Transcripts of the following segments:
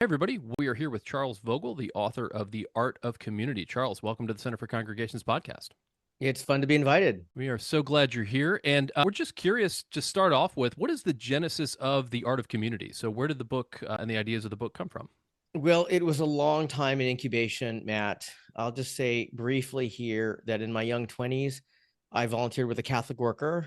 Hey, everybody. We are here with Charles Vogl, the author of The Art of Community. Charles, welcome to the Center for Congregations podcast. It's fun to be invited. We are so glad you're here. And we're just curious to start off with what is the genesis of The Art of Community? So, where did the book and the ideas of the book come from? Well, it was a long time in incubation, Matt. I'll just say briefly here that in my young 20s, I volunteered with a Catholic worker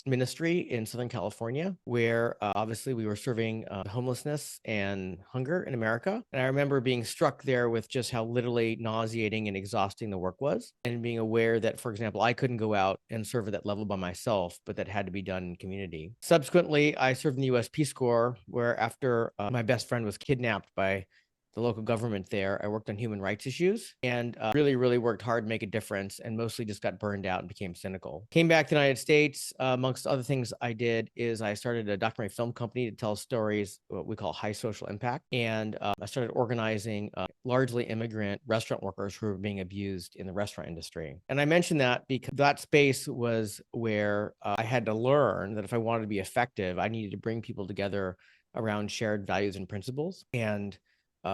ministry in Southern California, where obviously we were serving homelessness and hunger in America. And I remember being struck there with just how literally nauseating and exhausting the work was, and being aware that, for example, I couldn't go out and serve at that level by myself, but that had to be done in community. Subsequently, I served in the U.S. Peace Corps, where after my best friend was kidnapped by the local government there, I worked on human rights issues and really worked hard to make a difference, and mostly just got burned out and became cynical. Came back to the United States. Amongst other things I did is I started a documentary film company to tell stories, what we call high social impact. And I started organizing largely immigrant restaurant workers who were being abused in the restaurant industry. And I mentioned that because that space was where I had to learn that if I wanted to be effective, I needed to bring people together around shared values and principles. And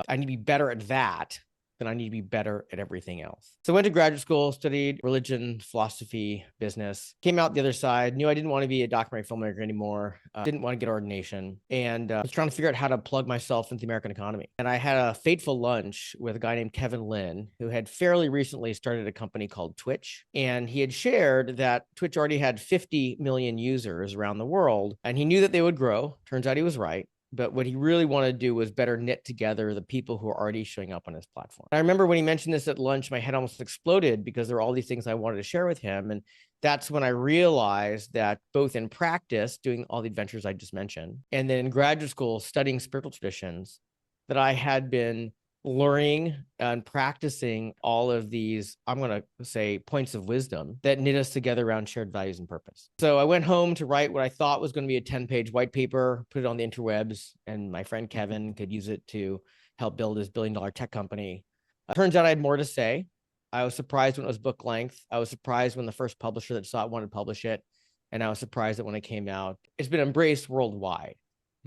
I need to be better at that than I need to be better at everything else. So I went to graduate school, studied religion, philosophy, business, came out the other side, knew I didn't want to be a documentary filmmaker anymore, didn't want to get ordination, and was trying to figure out how to plug myself into the American economy. And I had a fateful lunch with a guy named Kevin Lynn, who had fairly recently started a company called Twitch. And he had shared that Twitch already had 50 million users around the world, and he knew that they would grow. Turns out he was right. But what he really wanted to do was better knit together the people who are already showing up on his platform. I remember when he mentioned this at lunch, my head almost exploded because there were all these things I wanted to share with him. And that's when I realized that both in practice, doing all the adventures I just mentioned, and then in graduate school, studying spiritual traditions, that I had been learning and practicing all of these, I'm going to say, points of wisdom that knit us together around shared values and purpose. So I went home to write what I thought was going to be a 10-page white paper, put it on the interwebs, and my friend Kevin could use it to help build his billion-dollar tech company. Turns out I had more to say. I was surprised when it was book length. I was surprised when the first publisher that saw it wanted to publish it. And I was surprised that when it came out, it's been embraced worldwide.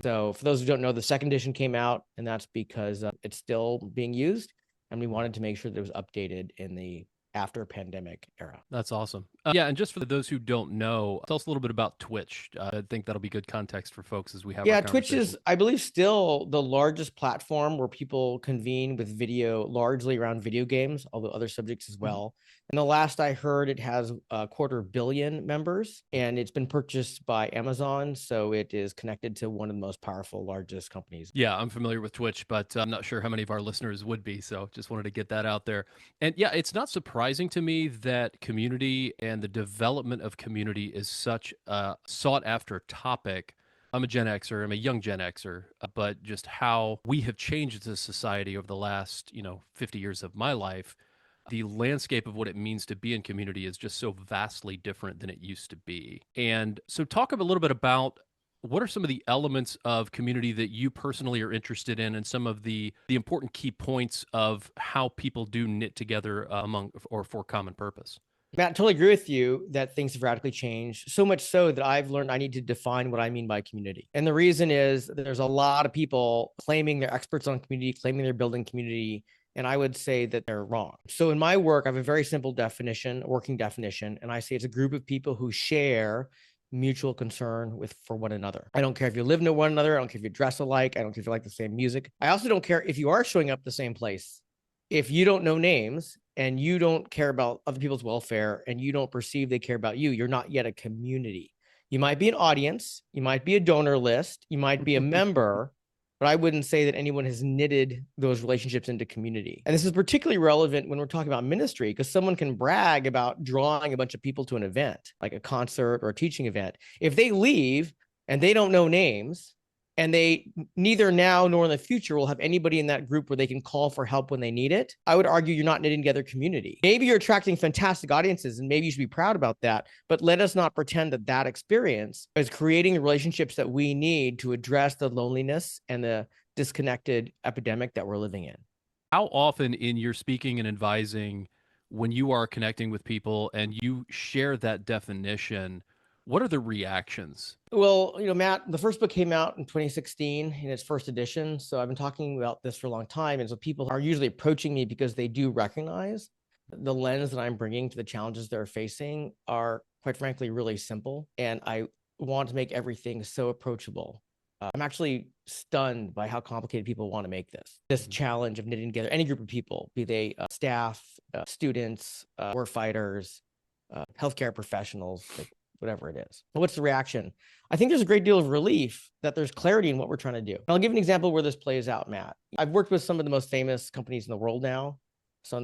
So for those who don't know, the second edition came out, and that's because it's still being used. And we wanted to make sure that it was updated in the after pandemic era. That's awesome. Yeah, and just for those who don't know, tell us a little bit about Twitch. I think that'll be good context for folks as we have our Yeah, Twitch conversation. is, I believe, still the largest platform where people convene with video, largely around video games, although other subjects as well. And the last I heard, it has a 250 million members, and it's been purchased by Amazon. So it is connected to one of the most powerful, largest companies. Yeah, I'm familiar with Twitch, but I'm not sure how many of our listeners would be. So just wanted to get that out there. And yeah, it's not surprising to me that community and the development of community is such a sought after topic. I'm a Gen Xer, I'm a young Gen Xer, but just how we have changed as a society over the last, 50 years of my life, the landscape of what it means to be in community is just so vastly different than it used to be. And so talk a little bit about what are some of the elements of community that you personally are interested in and some of the important key points of how people do knit together among or for common purpose? Matt, I totally agree with you that things have radically changed. So much so that I've learned I need to define what I mean by community. And the reason is there's a lot of people claiming they're experts on community, claiming they're building community. And I would say that they're wrong. So in my work, I have a very simple definition, working definition. And I say it's a group of people who share mutual concern for one another. I don't care if you live near one another. I don't care if you dress alike. I don't care if you like the same music. I also don't care if you are showing up the same place. If you don't know names and you don't care about other people's welfare and you don't perceive they care about you, you're not yet a community. You might be an audience, you might be a donor list, you might be a member, but I wouldn't say that anyone has knitted those relationships into community. And this is particularly relevant when we're talking about ministry, because someone can brag about drawing a bunch of people to an event, like a concert or a teaching event. If they leave and they don't know names, and they neither now nor in the future will have anybody in that group where they can call for help when they need it, I would argue you're not knitting together community. Maybe you're attracting fantastic audiences and maybe you should be proud about that, but let us not pretend that that experience is creating the relationships that we need to address the loneliness and the disconnected epidemic that we're living in. How often in your speaking and advising, when you are connecting with people and you share that definition, What are the reactions? Well, Matt, the first book came out in 2016 in its first edition. So I've been talking about this for a long time. And so people are usually approaching me because they do recognize the lens that I'm bringing to the challenges they're facing are, quite frankly, really simple. And I want to make everything so approachable. I'm actually stunned by how complicated people want to make this challenge of knitting together any group of people, be they staff, students, war fighters, healthcare professionals, like whatever it is. What's the reaction? I think there's a great deal of relief that there's clarity in what we're trying to do. I'll give an example where this plays out, Matt. I've worked with some of the most famous companies in the world now,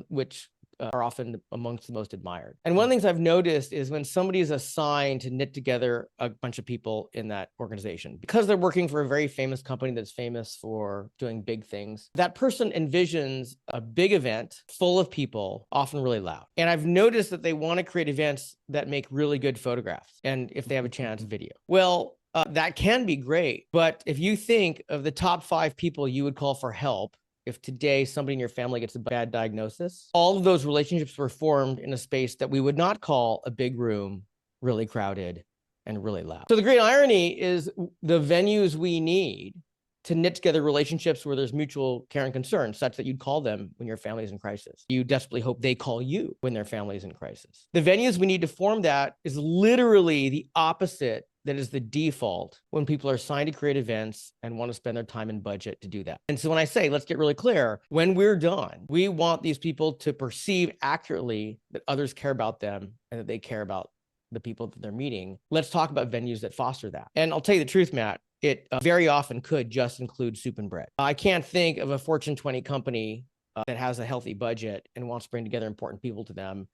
which are often amongst the most admired. And one of the things I've noticed is when somebody is assigned to knit together a bunch of people in that organization, because they're working for a very famous company that's famous for doing big things, that person envisions a big event full of people, often really loud. And I've noticed that they want to create events that make really good photographs. And if they have a chance, video. Well, that can be great. But if you think of the top 5 people you would call for help, if today somebody in your family gets a bad diagnosis, all of those relationships were formed in a space that we would not call a big room, really crowded and really loud. So the great irony is the venues we need to knit together relationships where there's mutual care and concern, such that you'd call them when your family is in crisis. You desperately hope they call you when their family is in crisis. The venues we need to form that is literally the opposite that is the default when people are assigned to create events and want to spend their time and budget to do that. And so when I say, let's get really clear, when we're done, we want these people to perceive accurately that others care about them and that they care about the people that they're meeting. Let's talk about venues that foster that. And I'll tell you the truth, Matt, it very often could just include soup and bread. I can't think of a Fortune 20 company that has a healthy budget and wants to bring together important people to them,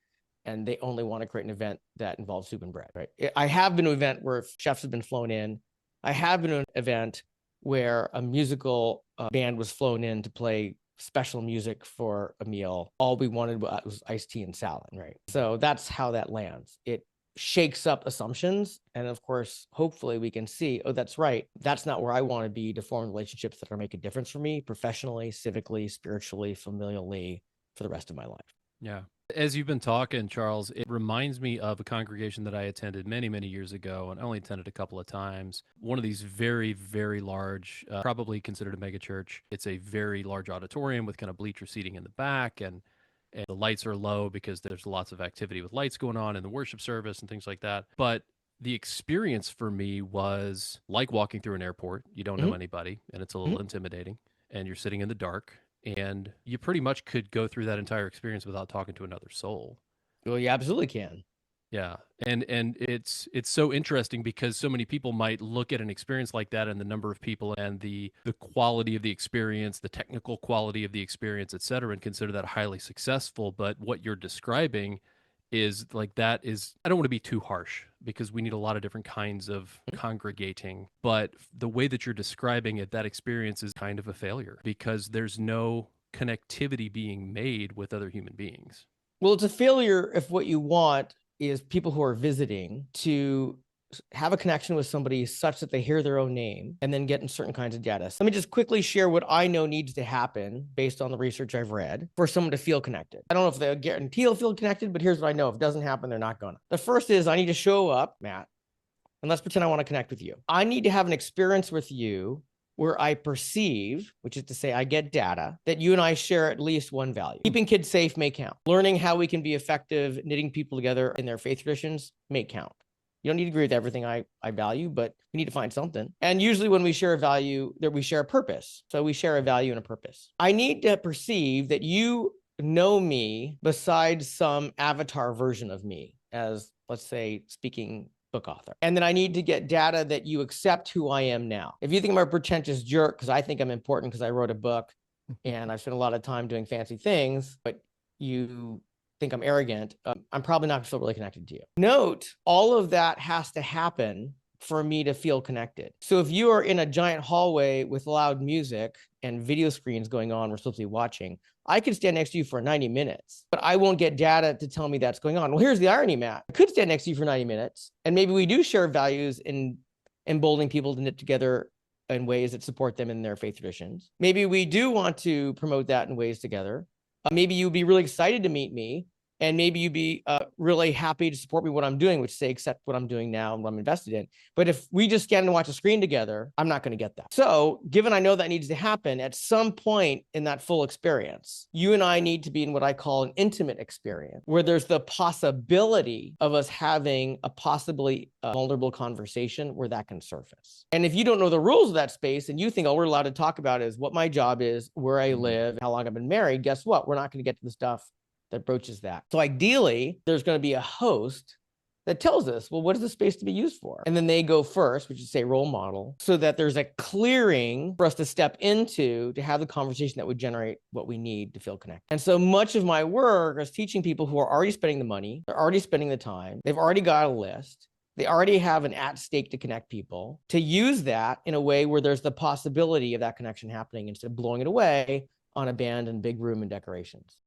and they only want to create an event that involves soup and bread, right? I have been to an event where chefs have been flown in. I have been to an event where a musical band was flown in to play special music for a meal. All we wanted was iced tea and salad, right? So that's how that lands. It shakes up assumptions. And of course, hopefully we can see, oh, that's right. That's not where I want to be to form relationships that are make a difference for me professionally, civically, spiritually, familially for the rest of my life. Yeah. As you've been talking, Charles, it reminds me of a congregation that I attended many, many years ago, and I only attended a couple of times. One of these very, very large, probably considered a mega church. It's a very large auditorium with kind of bleacher seating in the back, and the lights are low because there's lots of activity with lights going on in the worship service and things like that. But the experience for me was like walking through an airport. You don't know anybody, and it's a little intimidating, and you're sitting in the dark. And you pretty much could go through that entire experience without talking to another soul. Well, you absolutely can. Yeah. And it's so interesting because so many people might look at an experience like that and the number of people and the quality of the experience, the technical quality of the experience, et cetera, and consider that highly successful. But what you're describing is like that is, I don't want to be too harsh because we need a lot of different kinds of congregating, but the way that you're describing it, that experience is kind of a failure because there's no connectivity being made with other human beings. Well, it's a failure if what you want is people who are visiting to have a connection with somebody such that they hear their own name and then get in certain kinds of data. So let me just quickly share what I know needs to happen based on the research I've read for someone to feel connected. I don't know if they'll guarantee they'll feel connected, but here's what I know. If it doesn't happen, they're not gonna. The first is I need to show up, Matt, and let's pretend I want to connect with you. I need to have an experience with you where I perceive, which is to say I get data, that you and I share at least one value. Keeping kids safe may count. Learning how we can be effective knitting people together in their faith traditions may count. You don't need to agree with everything I value, but we need to find something. And usually when we share a value, that we share a purpose. So we share a value and a purpose. I need to perceive that you know me besides some avatar version of me as, let's say, speaking book author. And then I need to get data that you accept who I am now. If you think I'm a pretentious jerk because I think I'm important because I wrote a book and I've spent a lot of time doing fancy things, but you think I'm arrogant, I'm probably not going to feel really connected to you. Note, all of that has to happen for me to feel connected. So if you are in a giant hallway with loud music and video screens going on, we're supposed to be watching, I could stand next to you for 90 minutes, but I won't get data to tell me that's going on. Well, here's the irony, Matt. I could stand next to you for 90 minutes, and maybe we do share values in emboldening people to knit together in ways that support them in their faith traditions. Maybe we do want to promote that in ways together. Maybe you'd be really excited to meet me and maybe you'd be really happy to support me what I'm doing, which say accept what I'm doing now and what I'm invested in. But if we just stand and watch a screen together, I'm not going to get that. So given I know that needs to happen at some point in that full experience, you and I need to be in what I call an intimate experience, where there's the possibility of us having a possibly vulnerable conversation where that can surface. And if you don't know the rules of that space and you think all we're allowed to talk about is what my job is, where I live, how long I've been married, guess what? We're not going to get to the stuff that broaches that. So ideally, there's going to be a host that tells us, well, what is the space to be used for? And then they go first, which is say role model, so that there's a clearing for us to step into to have the conversation that would generate what we need to feel connected. And so much of my work is teaching people who are already spending the money, they're already spending the time, they've already got a list, they already have an at stake to connect people, to use that in a way where there's the possibility of that connection happening instead of blowing it away on a band and big room and decorations.